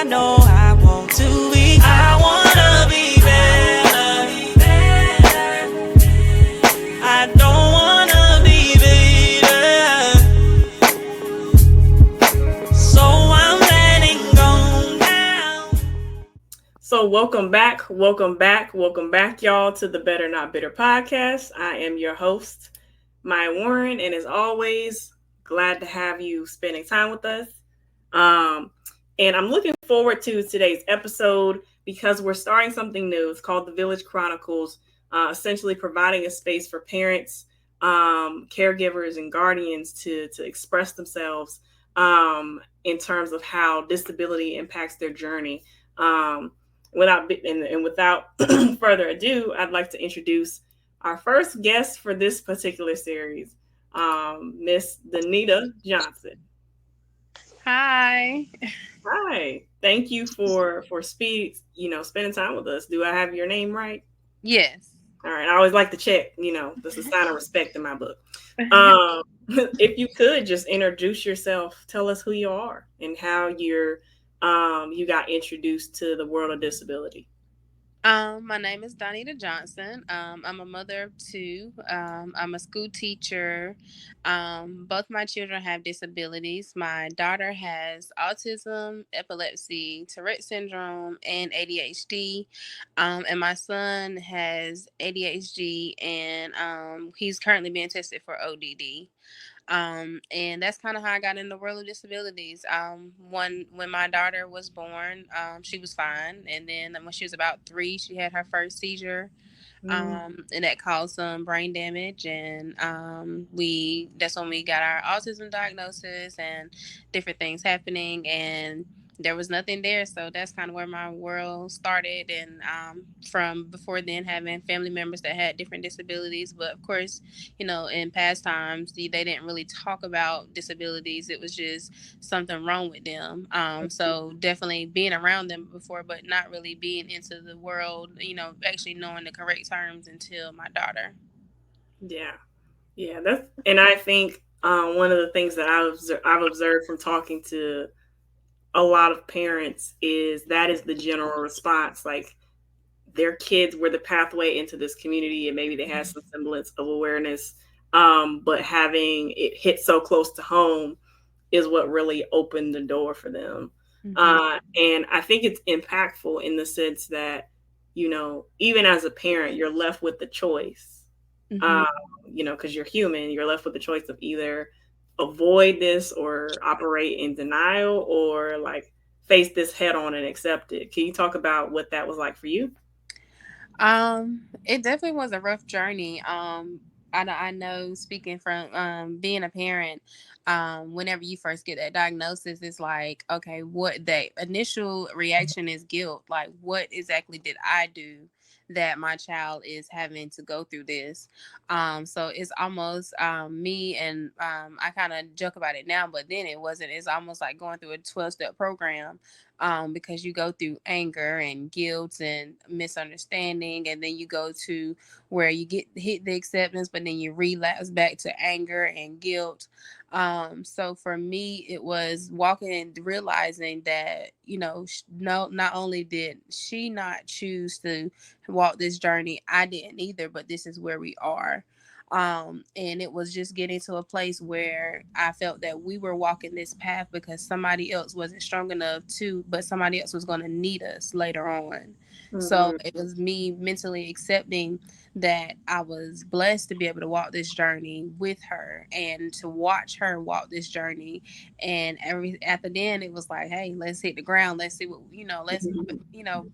I know I want to be. I wanna be better. I don't wanna be better. So I'm letting go now. So welcome back, y'all, to the Better Not Bitter podcast. I am your host, Maya Warren, and as always, glad to have you spending time with us. Um, and I'm looking forward to today's episode because we're starting something new. It's called the Village Chronicles, essentially providing a space for parents, caregivers, and guardians to express themselves in terms of how disability impacts their journey. Um, without further ado, I'd like to introduce our first guest for this particular series, Miss Donita Johnson. Hi. Hi, thank you for spending time with us. Do I have your name right? Yes. All right, I always like to check. That's a sign of respect in my book. Um, if you could just introduce yourself, tell us who you are and how you got introduced to the world of disability. My name is Donita Johnson. I'm a mother of two. I'm a school teacher. Both my children have disabilities. My daughter has autism, epilepsy, Tourette syndrome, and ADHD. And my son has ADHD, and he's currently being tested for ODD. And that's kind of how I got in the world of disabilities. When my daughter was born, she was fine, and then when she was about 3, she had her first seizure, Mm. and that caused some brain damage. And we that's when we got our autism diagnosis and different things happening, and there was nothing there. So that's kind of where my world started. And from before then, having family members that had different disabilities. But of course, in past times, they didn't really talk about disabilities. It was just something wrong with them. So definitely being around them before, but not really being into the world, actually knowing the correct terms until my daughter. Yeah, yeah, and I think one of the things that I've observed from talking to a lot of parents is that is the general response. Like their kids were the pathway into this community, and maybe they had some semblance of awareness, but having it hit so close to home is what really opened the door for them. Mm-hmm. And I think it's impactful in the sense that, even as a parent, you're left with the choice, Mm-hmm. um, because you're human, you're left with the choice of either avoid this or operate in denial or like face this head on and accept it. Can you talk about what that was like for you? It definitely was a rough journey. I know, speaking from being a parent, whenever you first get that diagnosis, it's like, okay, what the initial reaction is guilt. Like, what exactly did I do that my child is having to go through this? So it's almost me, and I kind of joke about it now, but then it wasn't. It's almost like going through a 12-step program, because you go through anger and guilt and misunderstanding, and then you go to where you hit the acceptance, but then you relapse back to anger and guilt. So for me, it was walking and realizing that, no, not only did she not choose to walk this journey, I didn't either, but this is where we are. And it was just getting to a place where I felt that we were walking this path because somebody else wasn't strong enough to, but somebody else was going to need us later on. So Mm-hmm. it was me mentally accepting that I was blessed to be able to walk this journey with her and to watch her walk this journey. And after then, it was like, hey, let's hit the ground. Let's see what, let's,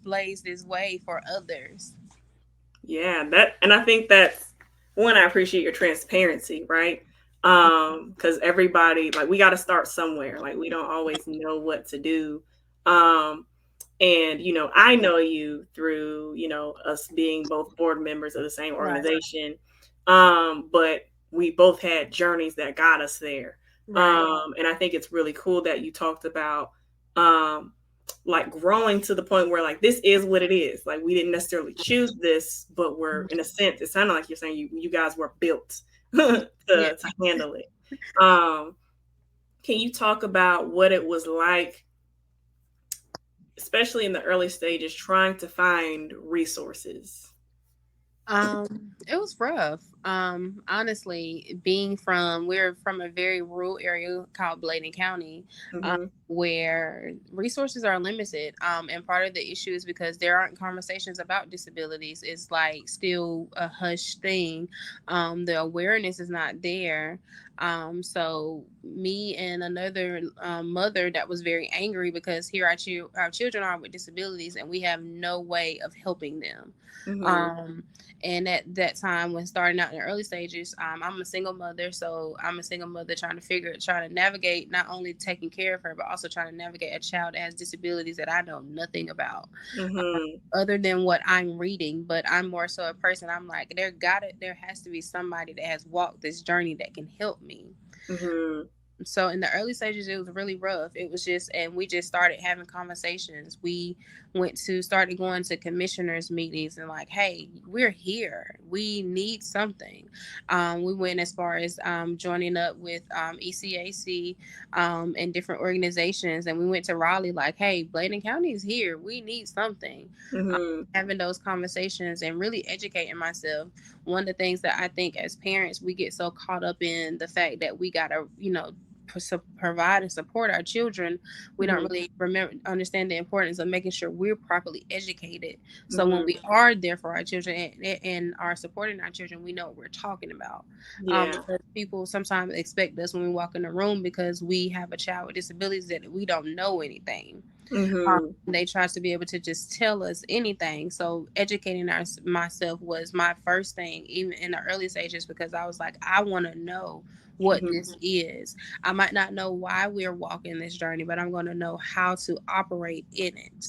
blaze this way for others. Yeah, and I think that's one, I appreciate your transparency, right? Because everybody, like, we got to start somewhere. Like, we don't always know what to do. Um, and I know you through us being both board members of the same Right. organization, but we both had journeys that got us there. Right. And I think it's really cool that you talked about um, like growing to the point where like this is what it is. Like we didn't necessarily choose this, but we're in a sense, it sounded like you're saying you guys were built Yeah. to handle it. Um, can you talk about what it was like especially in the early stages, trying to find resources? It was rough. Honestly, we're from a very rural area called Bladen County, Mm-hmm. where resources are limited. And part of the issue is because there aren't conversations about disabilities. It's like still a hush thing. The awareness is not there. So me and another mother that was very angry because here our children are with disabilities and we have no way of helping them. Mm-hmm. Um, and at that time, when starting out in the early stages, I'm a single mother. So I'm a single mother trying to navigate not only taking care of her, but also trying to navigate a child that has disabilities that I know nothing about, Mm-hmm. other than what I'm reading. But I'm more so a person. I'm like, there has to be somebody that has walked this journey that can help me. Mm-hmm. So in the early stages it was really rough. It was just, and we just started having conversations. We started going to commissioners meetings and like, hey, we're here, we need something. We went as far as joining up with ECAC and different organizations, and we went to Raleigh like, hey, Bladen County is here, we need something. Mm-hmm. Having those conversations and really educating myself. One of the things that I think as parents we get so caught up in the fact that we gotta, provide and support our children, we don't Mm-hmm. really understand the importance of making sure we're properly educated. So when Mm-hmm. we are there for our children and are supporting our children, we know what we're talking about. Yeah. Because people sometimes expect us when we walk in the room because we have a child with disabilities that we don't know anything. Mm-hmm. They try to be able to just tell us anything. So educating myself was my first thing, even in the early stages, because I was like, I want to know what Mm-hmm. this is. I might not know why we're walking this journey, but I'm going to know how to operate in it.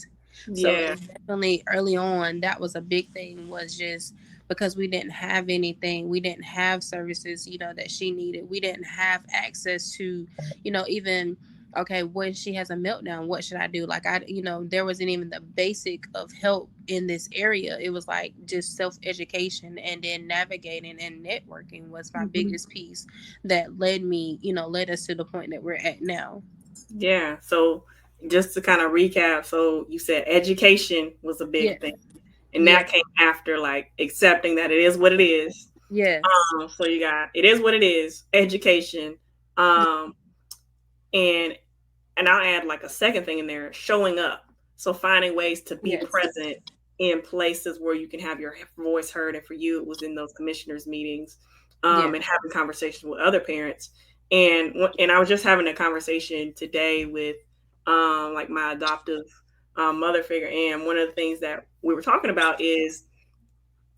So Yeah. definitely early on, that was a big thing, was just because we didn't have anything, we didn't have services, that she needed. We didn't have access to, even okay, when she has a meltdown, what should I do? Like, there wasn't even the basic of help in this area. It was like just self education, and then navigating and networking was my Mm-hmm. biggest piece that led us to the point that we're at now. Yeah. So just to kind of recap, so you said education was a big Yes. thing, and Yes. that came after like accepting that it is what it is. Yes. So you got it is what it is, education, um, and I'll add like a second thing in there, showing up. So finding ways to be Yes. present in places where you can have your voice heard. And for you, it was in those commissioners meetings, Yeah. and having conversations with other parents. And I was just having a conversation today with like my adoptive mother figure. And one of the things that we were talking about is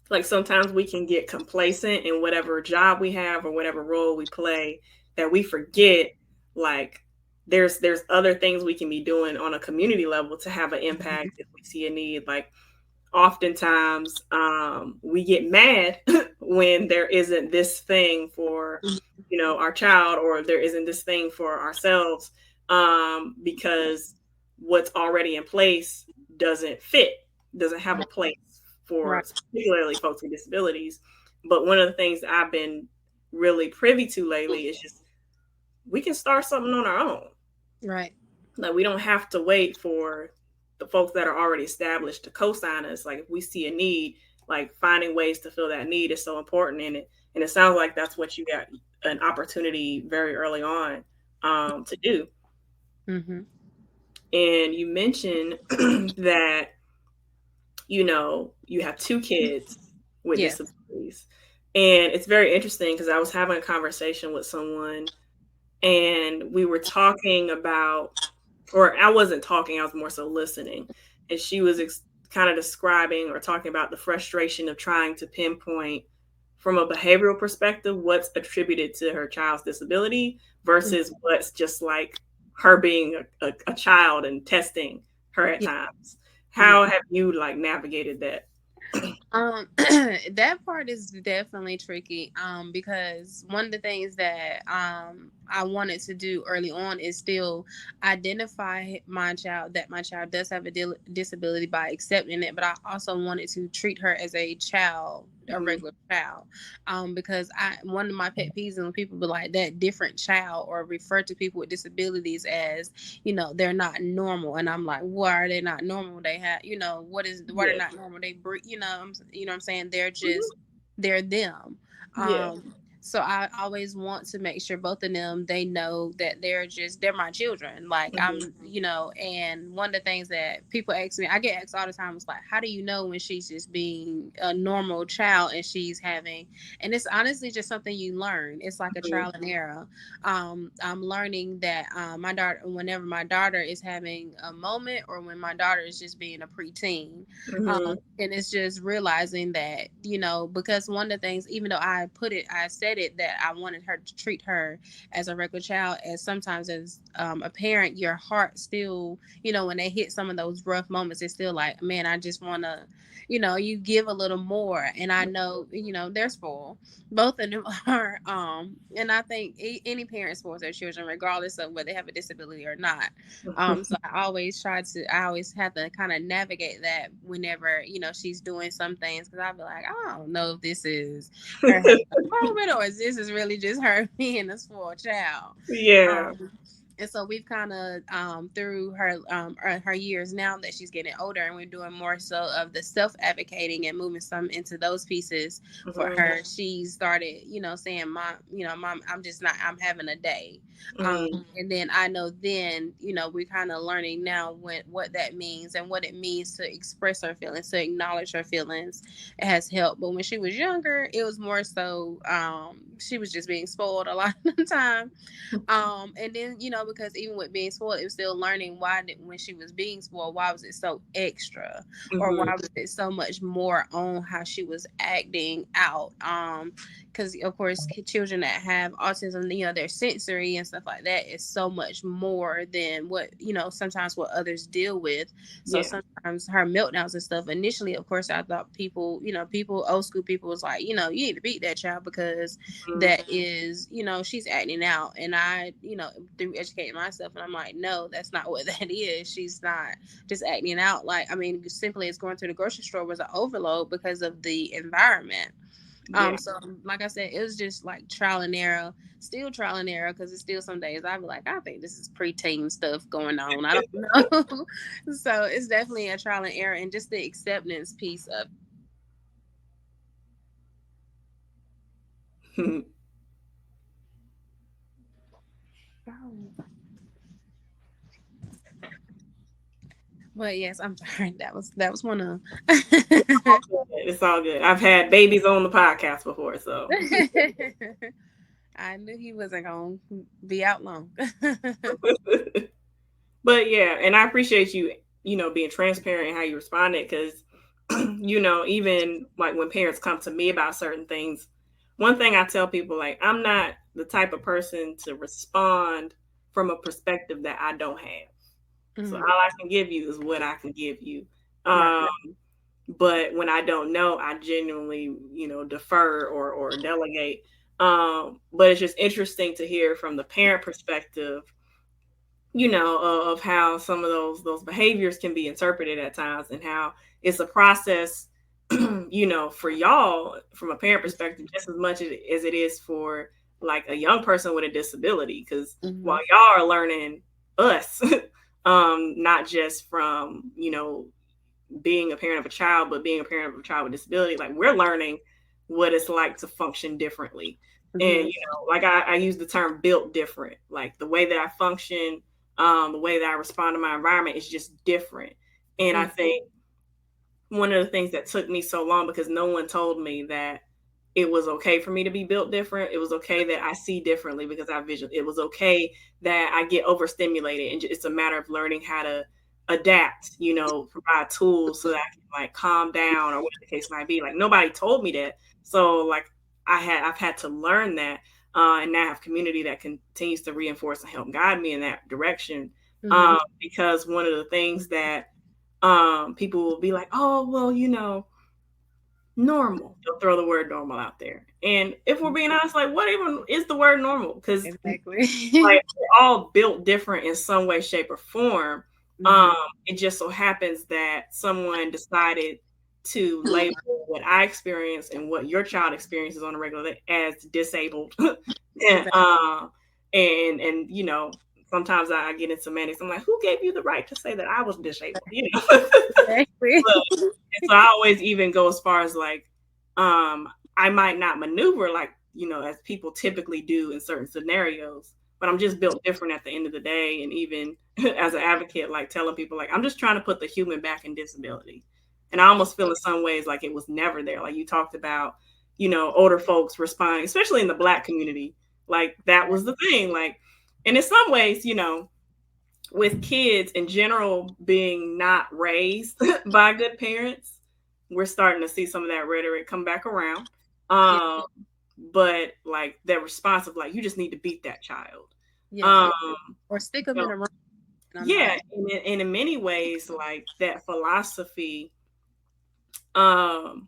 like sometimes we can get complacent in whatever job we have or whatever role we play, that we forget like there's other things we can be doing on a community level to have an impact if we see a need. Like oftentimes we get mad when there isn't this thing for our child, or there isn't this thing for ourselves, because what's already in place doesn't fit, doesn't have a place for Right. particularly folks with disabilities. But one of the things that I've been really privy to lately is just we can start something on our own. Right. Like we don't have to wait for the folks that are already established to co-sign us. Like if we see a need, like finding ways to fill that need is so important in it. And it sounds like that's what you got an opportunity very early on to do. Mm-hmm. And you mentioned that you have two kids with Yes. disabilities. And it's very interesting because I was having a conversation with someone, and we were talking about, or I wasn't talking, I was more so listening. And she was kind of describing or talking about the frustration of trying to pinpoint from a behavioral perspective what's attributed to her child's disability versus what's just like her being a child and testing her at Yeah. times. Yeah. How have you like navigated that? That part is definitely tricky. Because one of the things that I wanted to do early on is still identify that my child does have a disability by accepting it, but I also wanted to treat her as a child a regular child. Because one of my pet peeves is when people be like that different child or refer to people with disabilities as, they're not normal. And I'm like, why are they not normal? They have, why they're Yeah. not normal? They breathe, what I'm saying? They're just, they're them. Yeah. So I always want to make sure both of them, they know that they're my children. Like Mhm. and one of the things that people ask me, I get asked all the time, is like, how do you know when she's just being a normal child and she's having, and it's honestly just something you learn. It's like a Mhm. trial and error. I'm learning that whenever my daughter is having a moment, or when my daughter is just being a preteen, Mhm. and it's just realizing that, because one of the things, even though I said it, that I wanted her to treat her as a regular child, as sometimes as a parent, your heart still, when they hit some of those rough moments, it's still like, man, I just want to, you give a little more. And I know, they're spoiled. Both of them are. And I think any parent spoils their children, regardless of whether they have a disability or not. So I always have to kind of navigate that whenever, she's doing some things, because I'll be like, I don't know if this is her having a moment, or is this is really just her being a spoiled child. Yeah. And so we've kind of through her years, now that she's getting older, and we're doing more so of the self advocating and moving some into those pieces for Mhm. her. She started, saying, Mom, I'm having a day. Mhm. And then I know, then, we're kind of learning now what that means, and what it means to express her feelings, to acknowledge her feelings. It has helped. But when she was younger, it was more so she was just being spoiled a lot of the time. And then, because even with being spoiled, it was still learning when she was being spoiled, why was it so extra, or why Mhm. was it so much more on how she was acting out. Because of course, children that have autism, their sensory and stuff like that is so much more than what, sometimes what others deal with. So Yeah. sometimes her meltdowns and stuff, initially, of course, I thought people, old school people, was like, you need to beat that child, because Mhm. that is, she's acting out. And I, through educating myself, and I'm like, no, that's not what that is. She's not just acting out. Like, I mean, simply, it's going to the grocery store was an overload because of the environment. Yeah. So like I said, it was just like trial and error, still trial and error, because it's still some days I'd be like, I think this is preteen stuff going on. I don't know. So it's definitely a trial and error, and just the acceptance piece of it. But yes, I'm sorry. That was one of It's all good. I've had babies on the podcast before, so. I knew he wasn't gonna be out long. But yeah, and I appreciate you, being transparent in how you responded, because, even like when parents come to me about certain things, one thing I tell people, like, I'm not the type of person to respond from a perspective that I don't have. So all Mhm. I can give you is what I can give you. Right. Um, but when I don't know, I genuinely, defer or delegate. But it's just interesting to hear from the parent perspective, of how some of those behaviors can be interpreted at times, and how it's a process, for y'all from a parent perspective, just as much as it is for like a young person with a disability. Because while Mhm. y'all are learning us, not just from, being a parent of a child, but being a parent of a child with disability, like, we're learning what it's like to function differently. And, Mhm. like I use the term built different, like the way that I function, the way that I respond to my environment is just different. And I Mhm. think one of the things that took me so long, because no one told me that it was okay for me to be built different. It was okay that I see differently because I vision. It was okay that I get overstimulated, and it's a matter of learning how to adapt. Provide tools so that I can like calm down or whatever the case might be. Like, nobody told me that, so like I've had to learn that, and now I have community that continues to reinforce and help guide me in that direction. Mhm. Because one of the things that people will be like, oh well, normal. They'll throw the word normal out there. And if we're being honest, like, what even is the word normal? Because Exactly. like, we're all built different in some way, shape, or form. Mhm. It just so happens that someone decided to label what I experience and what your child experiences on a regular day as disabled. and, and you know, sometimes I get in semantics. I'm like, who gave you the right to say that I was disabled? You know, Exactly. and so I always even go as far as like, I might not maneuver like, you know, as people typically do in certain scenarios, but I'm just built different at the end of the day. And even as an advocate, like telling people, like, I'm just trying to put the human back in disability. And I almost feel in some ways like it was never there. Like you talked about, you know, older folks responding, especially in the Black community. Like that was the thing. Like, and in some ways, you know, with kids in general being not raised by good parents, we're starting to see some of that rhetoric come back around. Yeah. But like that response of like, you just need to beat that child. Yeah. Or You stick them in know, a room. And I'm yeah, like, and in many ways, like that philosophy, um,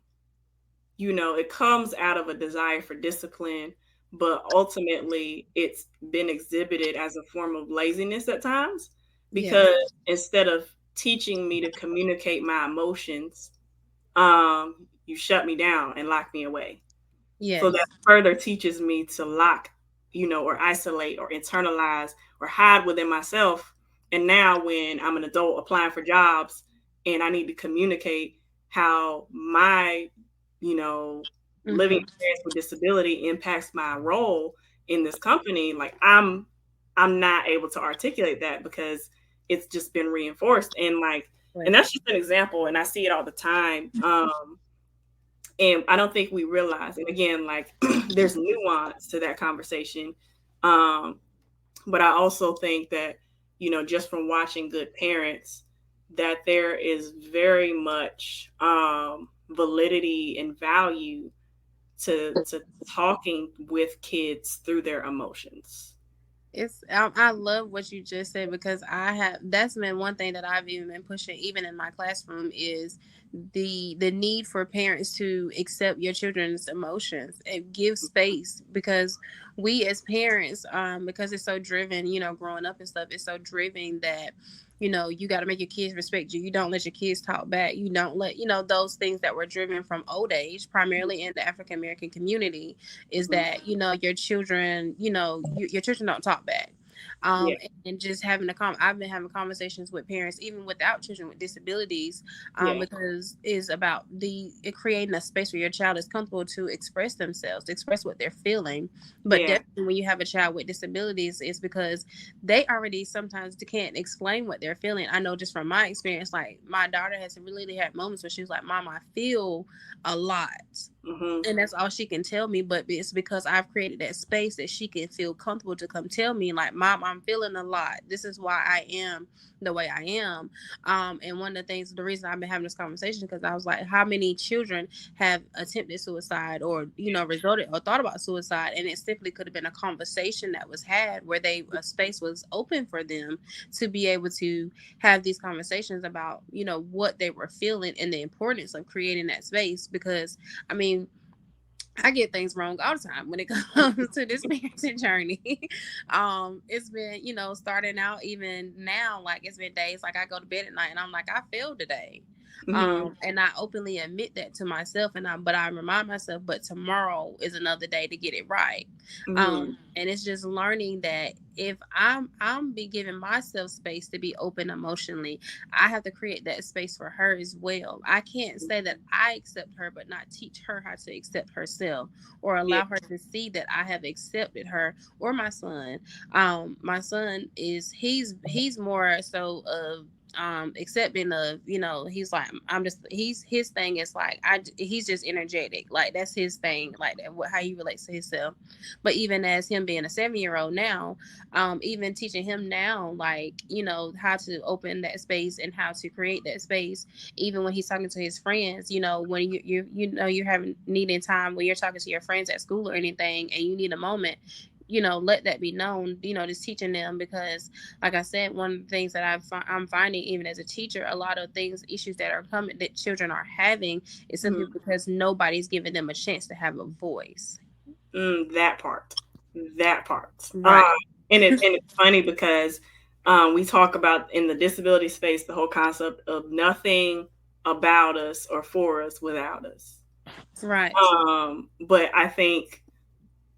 you know, it comes out of a desire for discipline, but ultimately it's been exhibited as a form of laziness at times yes, because instead of teaching me to communicate my emotions, you shut me down and lock me away. So that yes, further teaches me to lock, you know, or isolate or internalize or hide within myself. And now when I'm an adult applying for jobs and I need to communicate how my, you know, living hmm experience with disability impacts my role in this company, like I'm not able to articulate that because it's just been reinforced. And like, and right. that's just an example, and I see it all the time. And I don't think we realize. And again, like there's nuance to that conversation, um, but I also think that you know, just from watching Good Parents, that there is very much validity and value to talking with kids through their emotions. I love what you just said because I have that's been one thing that I've even been pushing even in my classroom is the need for parents to accept your children's emotions and give space because we as parents because it's so driven, you know, growing up and stuff, it's so driven that you know you got to make your kids respect you, you don't let your kids talk back, you don't let, you know, those things that were driven from old age primarily in the African American community is Mhm. that you know your children, you know, your children don't talk back. Yeah, And just having I've been having conversations with parents even without children with disabilities, yeah, because it's about creating a space where your child is comfortable to express themselves, express what they're feeling. But yeah, definitely when you have a child with disabilities, it's because they already sometimes can't explain what they're feeling. I know just from my experience, like my daughter has really had moments where she was like, "Mom, I feel a lot." hmm, And that's all she can tell me, but it's because I've created that space that she can feel comfortable to come tell me like, "Mom, I'm feeling a lot, this is why I am the way I am." And one of the things, the reason I've been having this conversation, because I was like, how many children have attempted suicide or, you know, resorted or thought about suicide, and it simply could have been a conversation that was had where a space was open for them to be able to have these conversations about, you know, what they were feeling and the importance of creating that space. Because I mean, I get things wrong all the time when it comes to this parenting journey. It's been, you know, starting out even now, like it's been days like I go to bed at night and I'm like, I failed today. hmm, And I openly admit that to myself, and but I remind myself, but tomorrow is another day to get it right. hmm, And it's just learning that if I'm be giving myself space to be open emotionally, I have to create that space for her as well. I can't say that I accept her, but not teach her how to accept herself, or yeah, allow her to see that I have accepted her. Or my son. My son is he's more so of accepting of, you know, he's like, I'm just, his thing is like, he's just energetic, like that's his thing, like that, how he relates to himself. But even as him being a 7-year old now, even teaching him now, like, you know, how to open that space and how to create that space, even when he's talking to his friends, you know, when you know you're having needing time when you're talking to your friends at school or anything and you need a moment, you know, let that be known, you know, just teaching them. Because like I said, one of the things that I'm finding even as a teacher, a lot of things, issues that are coming that children are having is simply hmm. because nobody's giving them a chance to have a voice. That part, that part. Right. And it's funny because we talk about in the disability space the whole concept of nothing about us or for us without us. Right. But I think,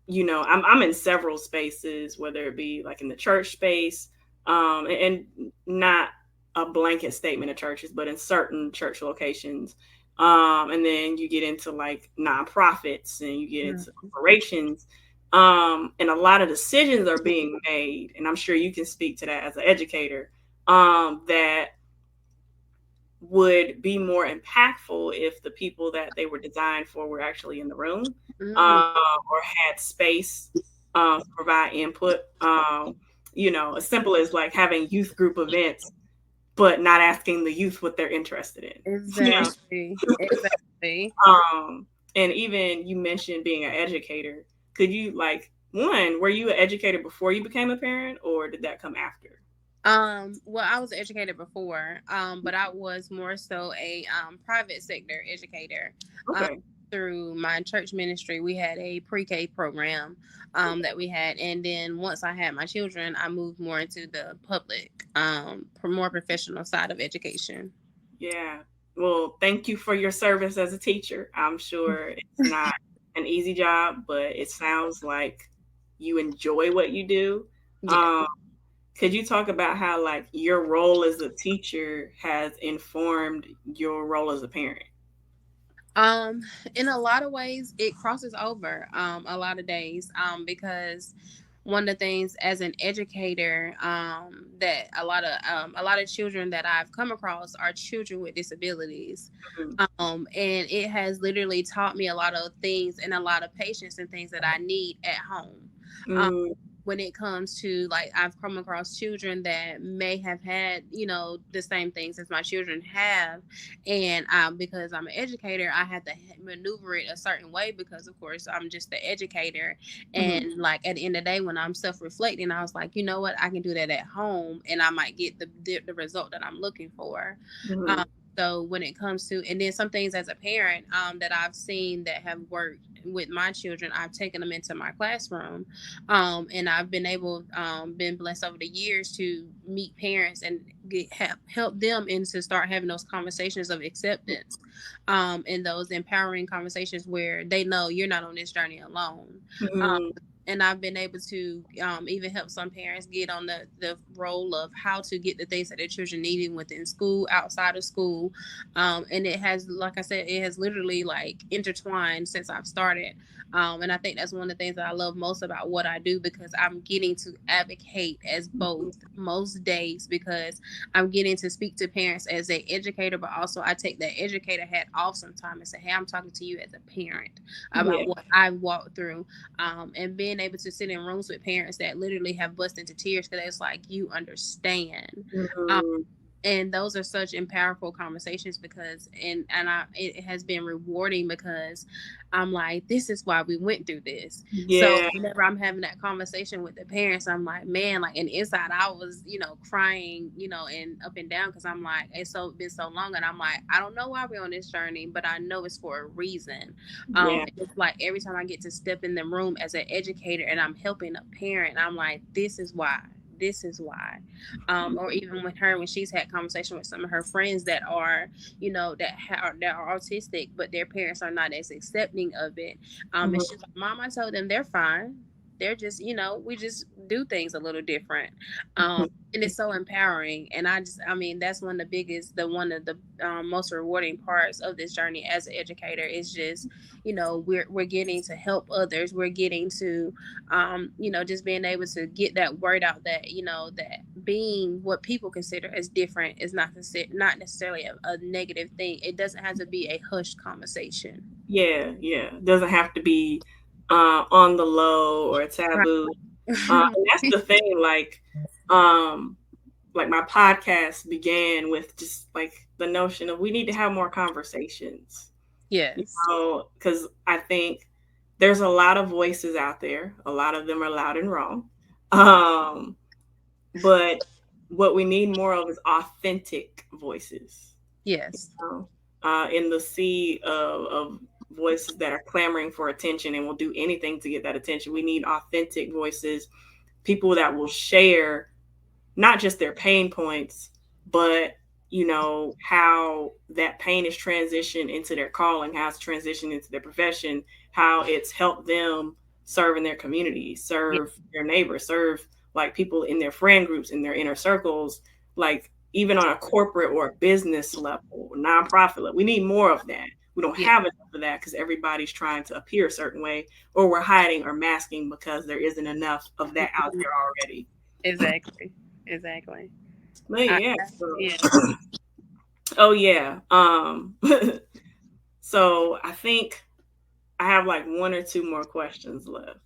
I'm in several spaces, whether it be like in the church space, and not a blanket statement of churches, but in certain church locations. And then you get into like nonprofits and you get into corporations. And a lot of decisions are being made, and I'm sure you can speak to that as an educator, that would be more impactful if the people that they were designed for were actually in the room, or had space to provide input. As simple as like having youth group events, but not asking the youth what they're interested in. Exactly. Exactly. And even you mentioned being an educator. Could you were you an educator before you became a parent, or did that come after? Well, I was an educator before, but I was more so a private sector educator. Um, Okay. through my church ministry, we had a pre-K program that we had, and then once I had my children, I moved more into the public, more professional side of education. Yeah. Well, thank you for your service as a teacher. I'm sure it's not an easy job, but it sounds like you enjoy what you do. Yeah. Um, could you talk about how like your role as a teacher has informed your role as a parent? Um, in a lot of ways, it crosses over a lot of days because one of the things as an educator that a lot of children that I've come across are children with disabilities. Mhm. And it has literally taught me a lot of things and a lot of patience and things that I need at home. Um, Mm, when it comes to like I've come across children that may have had the same things as my children have, and because I'm an educator I had to maneuver it a certain way because of course I'm just the educator. mhm, And like at the end of the day when I'm self-reflecting I was like, you know what, I can do that at home and I might get the result that I'm looking for. um, mhm, so when it comes to, and then some things as a parent that I've seen that have worked with my children, I've taken them into my classroom, and I've been been blessed over the years to meet parents and help them and to start having those conversations of acceptance, and those empowering conversations where they know you're not on this journey alone. Um, mhm, and I've been able to even help some parents get on the role of how to get the things that their children need within school, outside of school, and it has, like I said, it has literally like intertwined since I've started. And I think that's one of the things that I love most about what I do because I'm getting to advocate as both most days because I'm getting to speak to parents as an educator, but also I take that educator hat off sometime and say, hey, I'm talking to you as a parent yeah. about what I've walked through, and being able to sit in rooms with parents that literally have bust into tears because it's like you understand. Um, Mhm. and those are such powerful conversations because it has been rewarding because I'm like, this is why we went through this. So Yeah. whenever I'm having that conversation with the parents, I'm like, man, like, and inside I was crying, and up and down because I'm like, it's been so long, and I'm like, I don't know why we're on this journey, but I know it's for a reason. Yeah. It's like every time I get to step in the room as an educator and I'm helping a parent, I'm like, this is why. This is why. Or even with her when she's had conversation with some of her friends that are, that are autistic, but their parents are not as accepting of it. And Mhm. she's like, Mom, I told them they're fine. They're just, we just do things a little different. Mhm. And it's so empowering. And I mean, that's one of the most rewarding parts of this journey as an educator is just, we're getting to help others. We're getting to, just being able to get that word out that, that being what people consider as different is not necessarily a negative thing. It doesn't have to be a hushed conversation. Yeah, yeah. Doesn't have to be on the low or Right. taboo. And that's the thing, like my podcast began with just like the notion of we need to have more conversations, Yes. because I think there's a lot of voices out there. A lot of them are loud and wrong. Um, but what we need more of is authentic voices. Yes. Know, in the sea of voices that are clamoring for attention and will do anything to get that attention. We need authentic voices, people that will share not just their pain points, but how that pain is transitioned into their calling, how it's transitioned into their profession, how it's helped them serve in their community, Yeah. serve their neighbors, serve like people in their friend groups, in their inner circles, like even on a corporate or a business level, nonprofit level. We need more of that. We don't Yeah. have enough of that because everybody's trying to appear a certain way, or we're hiding or masking because there isn't enough of that out Mhm. there already. Exactly. Exactly. But I, yeah, yeah. so oh yeah. So I think I have like one or two more questions left.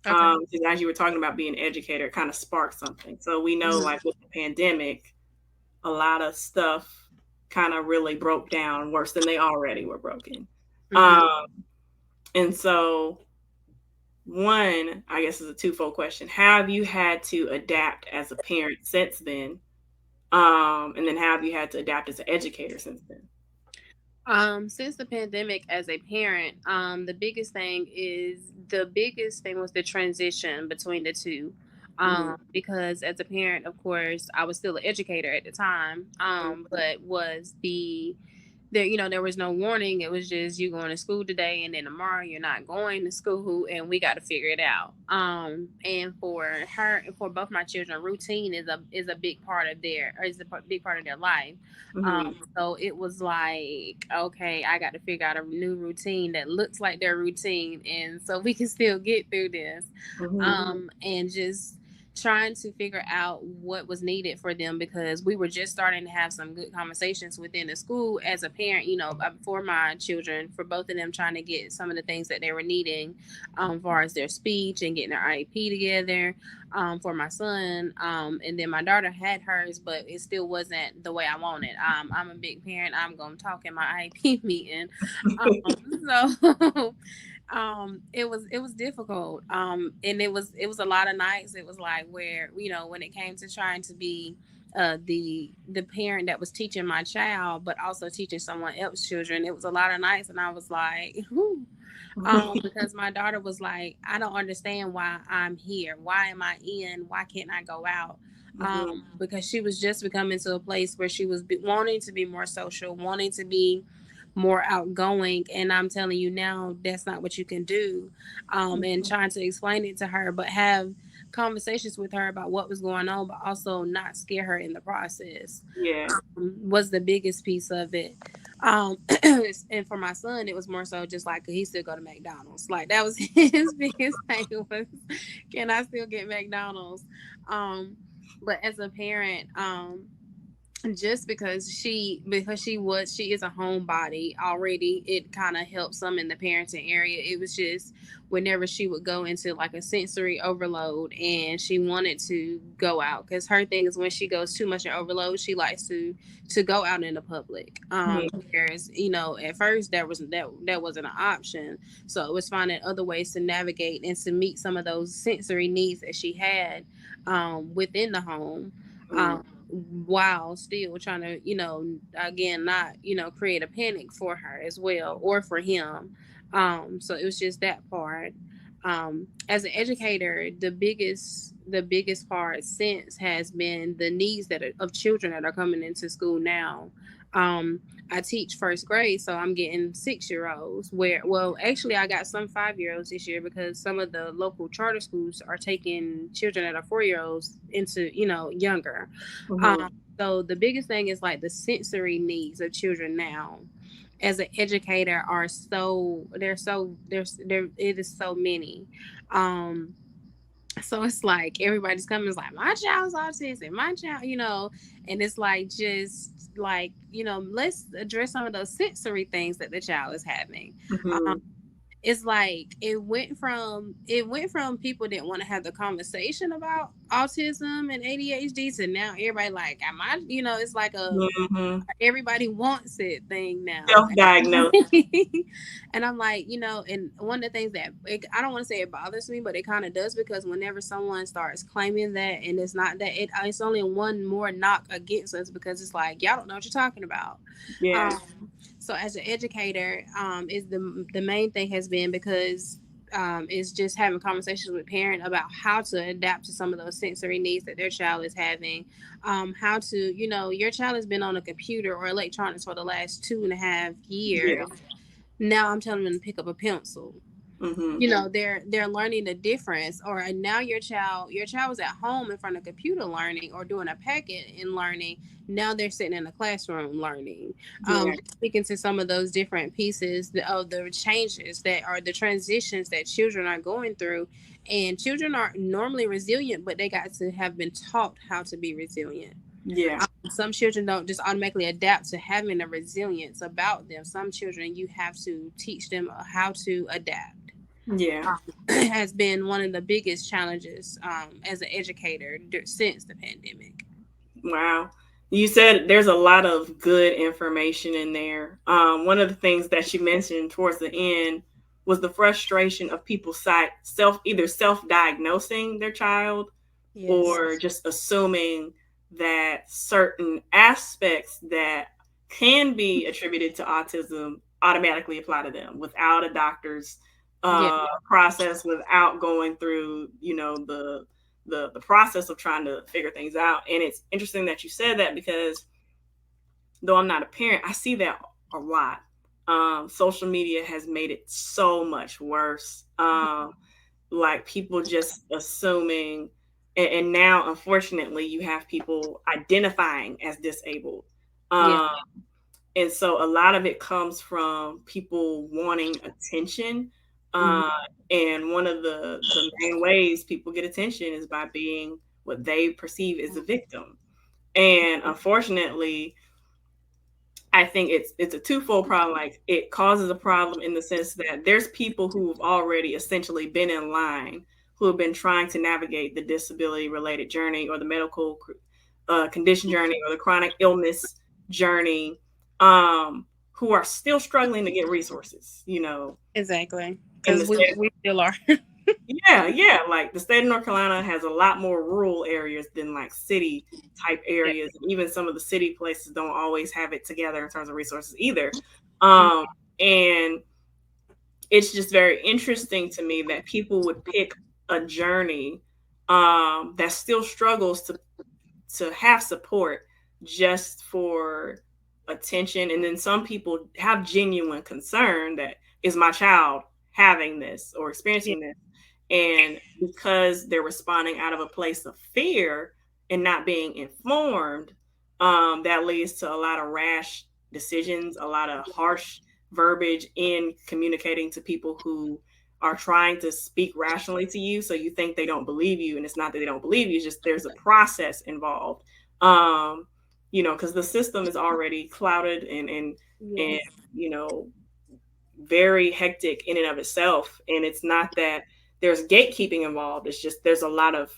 Okay. Because as you were talking about being an educator, it kind of sparked something. So we know, Mhm. like with the pandemic, a lot of stuff kind of really broke down worse than they already were broken. Mhm. Um, and so one, I guess, is a twofold question: have you had to adapt as a parent since then? And then have you had to adapt as an educator since then? Since the pandemic, as a parent, the biggest thing was the transition between the two. Mm-hmm. Because as a parent, of course, I was still an educator at the time. But was the there, there was no warning. It was just you going to school today, and then tomorrow you're not going to school, and we got to figure it out. And for her, for both my children, routine is a big part of big part of their life. Mm-hmm. So it was like, okay, I got to figure out a new routine that looks like their routine, and so we can still get through this. Mm-hmm. And just trying to figure out what was needed for them, because we were just starting to have some good conversations within the school as a parent, for my children, for both of them, trying to get some of the things that they were needing, as far as their speech and getting their IEP together, for my son. And then my daughter had hers, but it still wasn't the way I wanted. I'm a big parent. I'm going to talk in my IEP meeting. So it was difficult. And it was a lot of nights. It was like, where, when it came to trying to be the parent that was teaching my child but also teaching someone else's children, it was a lot of nights, and I was like, whew. Because my daughter was like, I don't understand why I'm here. Why am I in? Why can't I go out? Mm-hmm. Because she was just becoming to a place where she was wanting to be more social, wanting to be more outgoing. And I'm telling you now, that's not what you can do. And trying to explain it to her, but have conversations with her about what was going on, but also not scare her in the process, Yeah. was the biggest piece of it. And for my son, it was more so just like, could he still go to McDonald's? Like, that was his biggest thing was, can I still get McDonald's? Um, but as a parent, just because she is a homebody already, it kind of helps some in the parenting area. It was just whenever she would go into like a sensory overload and she wanted to go out, because her thing is, when she goes too much in overload, she likes to go out in the public. Whereas, at first that wasn't an option, so it was finding other ways to navigate and to meet some of those sensory needs that she had within the home. Mm-hmm. While still trying to, again, not, create a panic for her as well, or for him. So it was just that part. As an educator, the biggest part since has been the needs of children that are coming into school now. um I teach first grade, so I'm getting 6-year-olds, well, actually, I got some 5-year-olds this year, because some of the local charter schools are taking children that are 4-year-olds into, younger. Mm-hmm. um, so the biggest thing is like the sensory needs of children now. As an educator, are so there it is so many. Um, so it's like everybody's coming, it's like, my child's autistic, my child, and it's like, just like, let's address some of those sensory things that the child is having. Um, Mm-hmm. it's like it went from people didn't want to have the conversation about autism and ADHD to now everybody like, am I, it's like a Mm-hmm. everybody wants it thing now. Self-diagnosed. And I'm like, and one of the things that I don't want to say it bothers me, but it kind of does, because whenever someone starts claiming that, and it's not that, it's only one more knock against us, because it's like, y'all don't know what you're talking about. Yeah. um so as an educator, is the main thing has been, because is just having conversations with parents about how to adapt to some of those sensory needs that their child is having. How to, your child has been on a computer or electronics for the last 2.5 years. Yeah. Now I'm telling them to pick up a pencil. Mm-hmm. They're learning the difference. Or now your child was at home in front of a computer learning or doing a packet in learning. Now they're sitting in the classroom learning. Yeah. Speaking to some of those different pieces of the changes that are the transitions that children are going through. And children are normally resilient, but they got to have been taught how to be resilient. Yeah. Some children don't just automatically adapt to having a resilience about them. Some children, you have to teach them how to adapt. Yeah. Has been one of the biggest challenges as an educator since the pandemic. Wow. You said there's a lot of good information in there. One of the things that you mentioned towards the end was the frustration of people either self-diagnosing their child Yes. or just assuming that certain aspects that can be attributed to autism automatically apply to them without a doctor's Yeah. process, without going through, the process of trying to figure things out. And it's interesting that you said that because though I'm not a parent, I see that a lot. Social media has made it so much worse. Like people just assuming, and now unfortunately you have people identifying as disabled. Yeah. Um, and so a lot of it comes from people wanting attention. Hmm. Uh, and one of the main ways people get attention is by being what they perceive as a victim. And unfortunately, I think it's a twofold problem. Like it causes a problem in the sense that there's people who have already essentially been in line, who have been trying to navigate the disability related journey or the medical condition journey or the chronic illness journey, who are still struggling to get resources. Exactly. In the Because we, state. we still are. Yeah, yeah. Like the state of North Carolina has a lot more rural areas than like city type Yeah. areas. And even some of the city places don't always have it together in terms of resources either. Mhm. And it's just very interesting to me that people would pick a journey that still struggles to have support just for attention. And then some people have genuine concern that is my child having this or Yeah. experiencing this, and because they're responding out of a place of fear and not being informed, that leads to a lot of rash decisions, a lot of harsh verbiage in communicating to people who are trying to speak rationally to you. So you think they don't believe you, and it's not that they don't believe you, it's just there's a process involved. Because the system is already clouded and Yes. you know very hectic in and of itself. And it's not that there's gatekeeping involved. It's just there's a lot of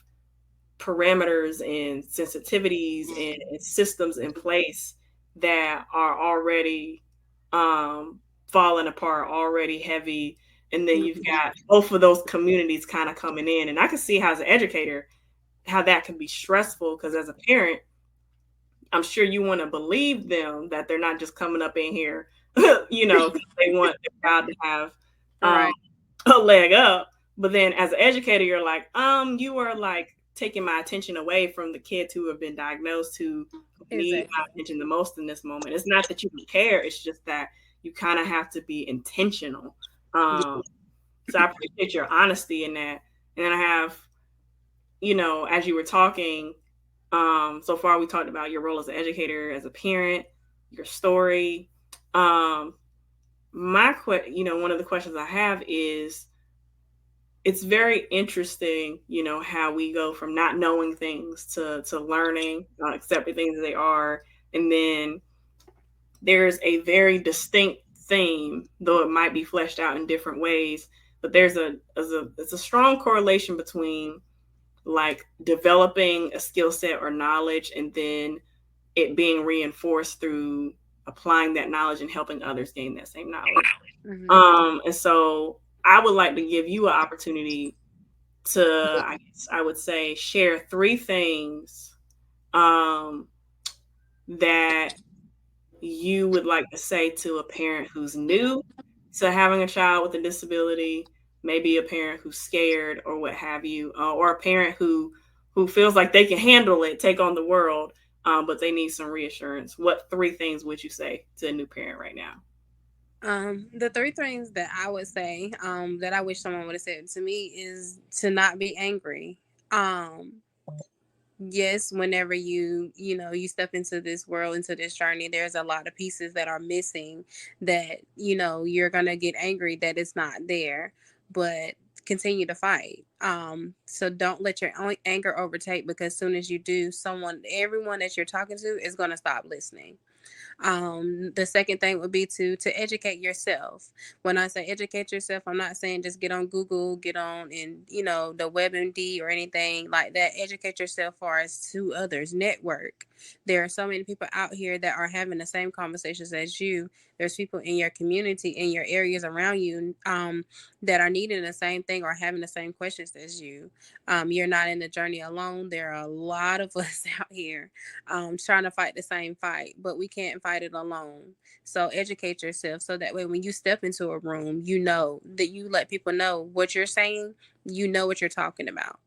parameters and sensitivities and systems in place that are already falling apart, already heavy. And then you've Mhm. got both of those communities kind of coming in. And I can see how as an educator, how that can be stressful because as a parent, I'm sure you want to believe them that they're not just coming up in here, 'cause they want their child to have um, Right. a leg up. But then as an educator, you're like, you are like taking my attention away from the kids who have been diagnosed who need my Exactly. attention the most in this moment. It's not that you don't care, it's just that you kind of have to be intentional. Yeah. So I appreciate your honesty in that. And then I have, as you were talking, so far we talked about your role as an educator, as a parent, your story. Um, one of the questions I have is, it's very interesting, how we go from not knowing things to learning, accepting things as they are, and then there's a very distinct theme, though it might be fleshed out in different ways. But it's a strong correlation between like developing a skill set or knowledge and then it being reinforced through applying that knowledge and helping others gain that same knowledge. Hmm. And so I would like to give you an opportunity to, I guess I would say, share three things um, that you would like to say to a parent who's new to having a child with a disability, maybe a parent who's scared or what have you, or a parent who feels like they can handle it, take on the world, but they need some reassurance. What three things would you say to a new parent right now? The three things that I would say, that I wish someone would have said to me is to not be angry. Um, yes, whenever you step into this world, into this journey, there's a lot of pieces that are missing that, you're gonna get angry that it's not there, but continue to fight. So don't let your own anger overtake, because as soon as you do, everyone that you're talking to is gonna stop listening. The second thing would be to educate yourself. When I say educate yourself, I'm not saying just get on Google, get on in the WebMD or anything like that. Educate yourself far as to others. Network. There are so many people out here that are having the same conversations as you. There's people in your community, in your areas around you, that are needing the same thing or having the same questions as you. You're not in the journey alone. There are a lot of us out here, trying to fight the same fight, but we can't fight it alone. So educate yourself so that way when you step into a room, you know that you let people know what you're saying, you know what you're talking about.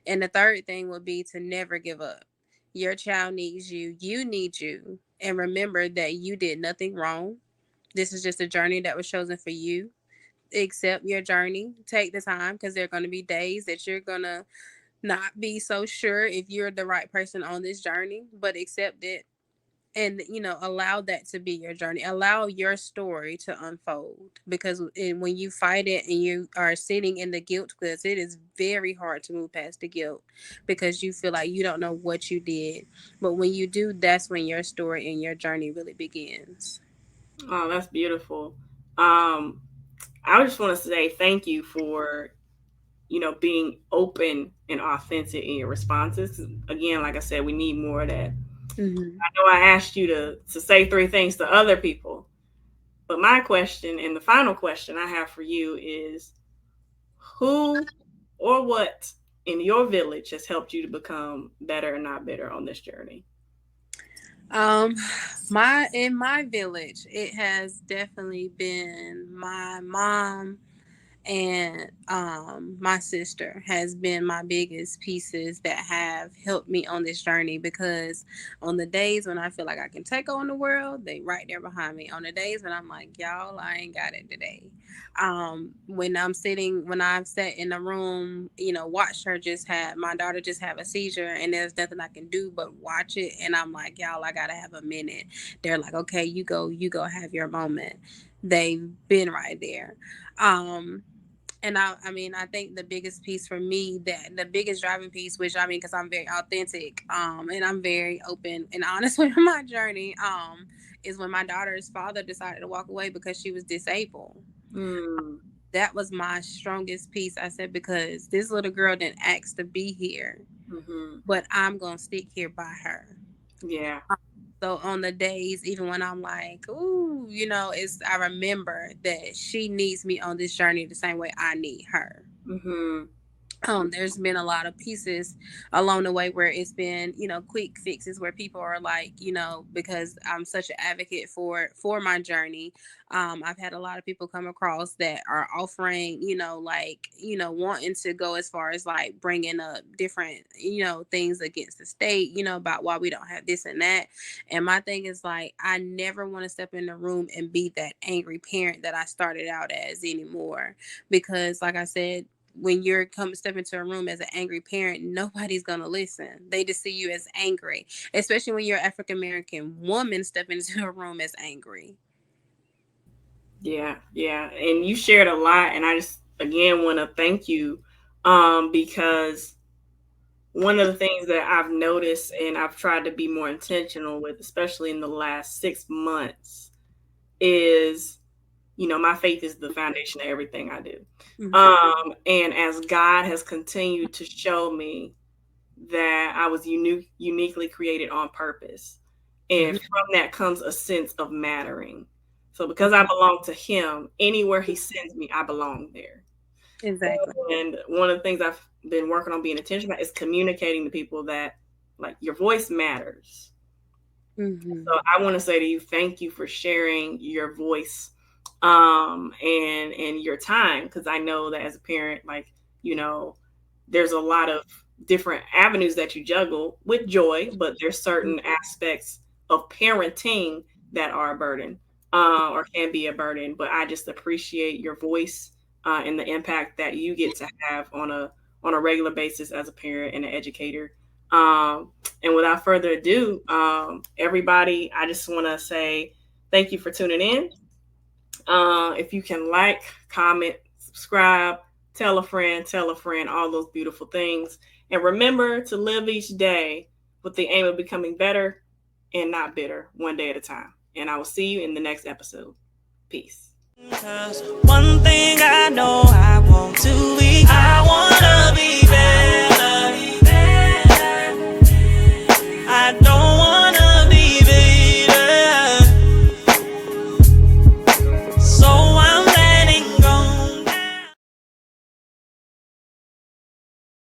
And the third thing would be to never give up. Your child needs you, you need you. And remember that you did nothing wrong. This is just a journey that was chosen for you. Accept your journey. Take the time, because there are going to be days that you're going to not be so sure if you're the right person on this journey, but accept it. And allow that to be your journey, allow your story to unfold, because when you fight it and you are sitting in the guilt, because it is very hard to move past the guilt, because you feel like you don't know what you did, but when you do, that's when your story and your journey really begins. Oh, that's beautiful. Um, I just want to say thank you for being open and authentic in your responses. Again, like I said, we need more of that. Mm-hmm. I know I asked you to say three things to other people, but my question and the final question I have for you is who or what in your village has helped you to become better and not bitter on this journey? um my in my village, it has definitely been my mom and my sister has been my biggest pieces that have helped me on this journey, because on the days when I feel like I can take on the world, they right there behind me. On the days when I'm like, y'all, I ain't got it today. When I've sat in the room, watched her just have my daughter just have a seizure, and there's nothing I can do but watch it, and I'm like, y'all, I gotta have a minute. They're like, okay, you go have your moment. They've been right there. um and I mean, I think the biggest piece for me, that the biggest driving piece, which I mean, because I'm very authentic, and I'm very open and honest with my journey, is when my daughter's father decided to walk away because she was disabled. Mm, That was my strongest piece. I said, because this little girl didn't ask to be here, hmm. but I'm gonna stick here by her. Yeah. So on the days, even when I'm like, ooh, I remember that she needs me on this journey the same way I need her. Hmm. There's been a lot of pieces along the way where it's been, quick fixes, where people are like, because I'm such an advocate for my journey. I've had a lot of people come across that are offering, like, wanting to go as far as like bringing up different, things against the state, about why we don't have this and that. And my thing is like, I never want to step in the room and be that angry parent that I started out as anymore, because like I said, when you're come step into a room as an angry parent, nobody's gonna listen. They just see you as angry, especially when you're an African American woman stepping into a room as angry. Yeah, yeah. And you shared a lot, and I just again want to thank you, because one of the things that I've noticed and I've tried to be more intentional with, especially in the last 6 months, is my faith is the foundation of everything I do. Mm-hmm. And as God has continued to show me that I was uniquely created on purpose. And Mm-hmm. from that comes a sense of mattering. So because I belong to him, anywhere he sends me, I belong there. Exactly. And one of the things I've been working on being intentional about is communicating to people that like your voice matters. Mm-hmm. So I want to say to you, thank you for sharing your voice and your time, because I know that as a parent, like, you know, there's a lot of different avenues that you juggle with joy, but there's certain aspects of parenting that are a burden, or can be a burden. But I just appreciate your voice, and the impact that you get to have on a regular basis as a parent and an educator. And without further ado, everybody, I just want to say thank you for tuning in. If you can like, comment, subscribe, tell a friend, all those beautiful things. And remember to live each day with the aim of becoming better and not bitter, one day at a time. And I will see you in the next episode. Peace. 'Cause one thing